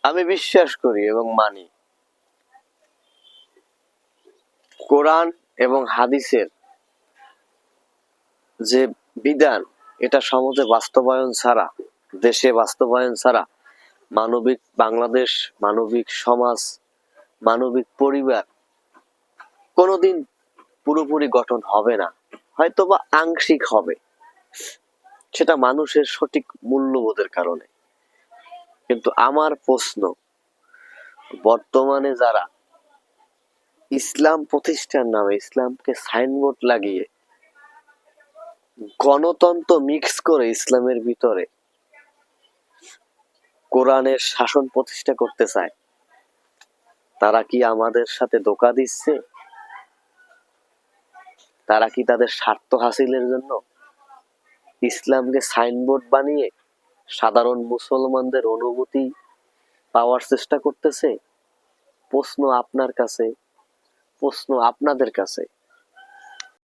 আমি বিশ্বাস করি এবং মানি কোরআন এবং হাদিসের যে বিধান, এটা সমাজে বাস্তবায়ন ছাড়া, দেশে বাস্তবায়ন ছাড়া মানবিক বাংলাদেশ, মানবিক সমাজ, মানবিক পরিবার কোনোদিন পুরোপুরি গঠন হবে না। হয়তোবা আংশিক হবে, সেটা মানুষের সঠিক মূল্যবোধের কারণে। কিন্তু আমার প্রশ্ন, বর্তমানে যারা ইসলাম প্রতিষ্ঠার নামে ইসলামকে সাইনবোর্ড লাগিয়ে গণতন্ত্র মিক্স করে ইসলামের ভিতরে কোরআনের শাসন প্রতিষ্ঠা করতে চায়, তারা কি আমাদের সাথে ধোঁকা দিচ্ছে? তারা কি তাদের স্বার্থ হাসিলের জন্য ইসলামকে সাইনবোর্ড বানিয়ে সাধারণ মুসলমানদের অনুভূতি পাওয়ার চেষ্টা করতেছে? প্রশ্ন আপনার কাছে, প্রশ্ন আপনাদের কাছে,